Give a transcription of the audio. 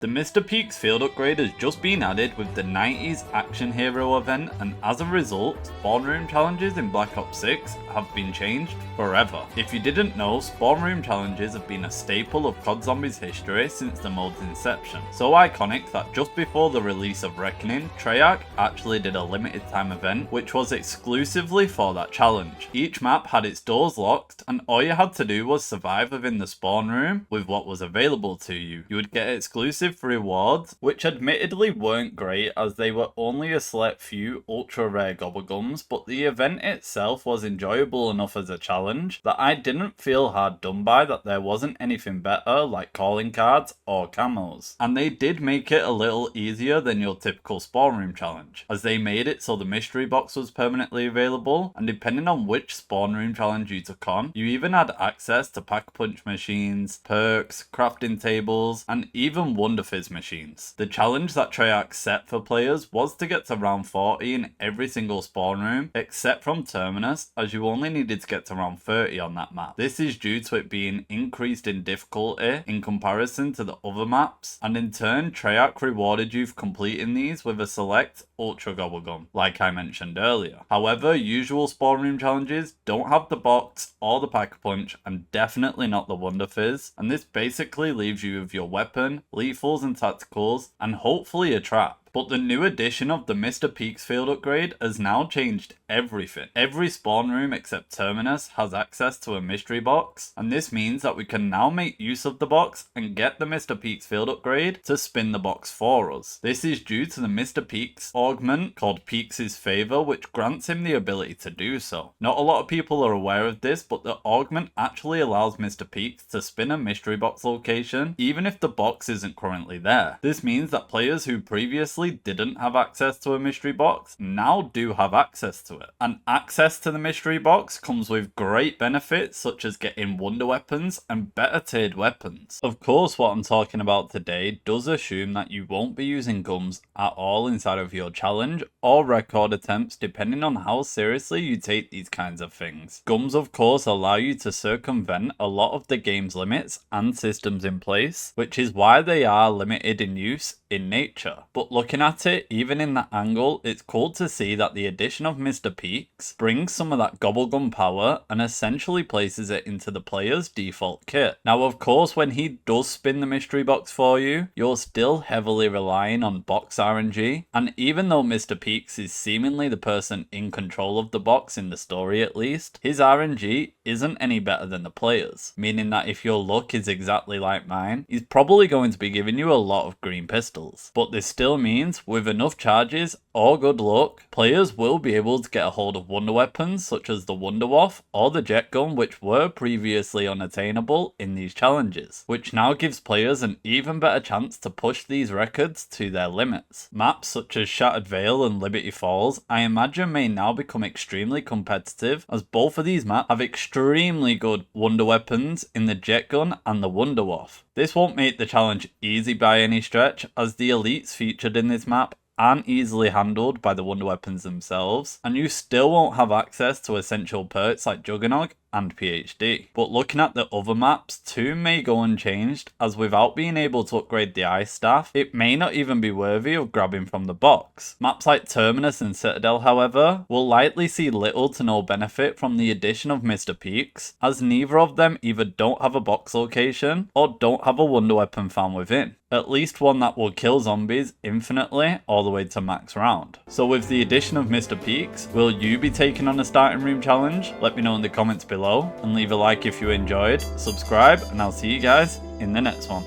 The Mr. Peaks field upgrade has just been added with the 90s Action Hero event, and as a result, spawn room challenges in Black Ops 6 have been changed forever. If you didn't know, spawn room challenges have been a staple of COD Zombies history since the mode's inception. So iconic that just before the release of Reckoning, Treyarch actually did a limited time event which was exclusively for that challenge. Each map had its doors locked, and all you had to do was survive within the spawn room with what was available to you. You would get exclusive rewards, which admittedly weren't great as they were only a select few ultra rare gobblegums, but the event itself was enjoyable enough as a challenge that I didn't feel hard done by that there wasn't anything better like calling cards or camos. And they did make it a little easier than your typical spawn room challenge, as they made it so the mystery box was permanently available, and depending on which spawn room challenge you took on, you even had access to pack punch machines, perks, crafting tables, and even Wonder Fizz machines. The challenge that Treyarch set for players was to get to round 40 in every single spawn room except from Terminus, as you only needed to get to round 30 on that map. This is due to it being increased in difficulty in comparison to the other maps, and in turn Treyarch rewarded you for completing these with a select ultra gobblegum, like I mentioned earlier. However, usual spawn room challenges don't have the box or the pack punch, and definitely not the Wonder Fizz, and this basically leaves you with your weapon, lethals and tacticals, and hopefully a trap. But the new addition of the Mr. Peaks field upgrade has now changed everything. Every spawn room except Terminus has access to a mystery box, and this means that we can now make use of the box and get the Mr. Peaks field upgrade to spin the box for us. This is due to the Mr. Peaks augment called Peaks' Favor, which grants him the ability to do so. Not a lot of people are aware of this, but the augment actually allows Mr. Peaks to spin a mystery box location even if the box isn't currently there. This means that players who previously didn't have access to a mystery box now do have access to it. And access to the mystery box comes with great benefits such as getting wonder weapons and better tiered weapons. Of course, what I'm talking about today does assume that you won't be using gums at all inside of your challenge or record attempts, depending on how seriously you take these kinds of things. Gums of course allow you to circumvent a lot of the game's limits and systems in place, which is why they are limited in use in nature. But looking at it, even in that angle, it's cool to see that the addition of Mr. Peaks brings some of that gobblegum power and essentially places it into the player's default kit. Now of course, when he does spin the mystery box for you, you're still heavily relying on box RNG, and even though Mr. Peaks is seemingly the person in control of the box in the story at least, his RNG isn't any better than the player's, meaning that if your luck is exactly like mine, he's probably going to be giving you a lot of green pistols. But this still means with enough charges or good luck, players will be able to get a hold of wonder weapons such as the Wonderwaff or the jet gun, which were previously unattainable in these challenges, which now gives players an even better chance to push these records to their limits. Maps such as Shattered Vale and Liberty Falls I imagine may now become extremely competitive, as both of these maps have extremely good wonder weapons in the jet gun and the Wonderwaff. This won't make the challenge easy by any stretch, as the elites featured in this map aren't easily handled by the wonder weapons themselves, and you still won't have access to essential perks like Juggernog and PhD. But looking at the other maps, two may go unchanged, as without being able to upgrade the ice staff, it may not even be worthy of grabbing from the box. Maps like Terminus and Citadel, however, will likely see little to no benefit from the addition of Mr. Peaks, as neither of them either don't have a box location or don't have a wonder weapon found within. At least one that will kill zombies infinitely all the way to max round. So with the addition of Mr. Peaks, will you be taking on a starting room challenge? Let me know in the comments below, and leave a like if you enjoyed, subscribe, and I'll see you guys in the next one.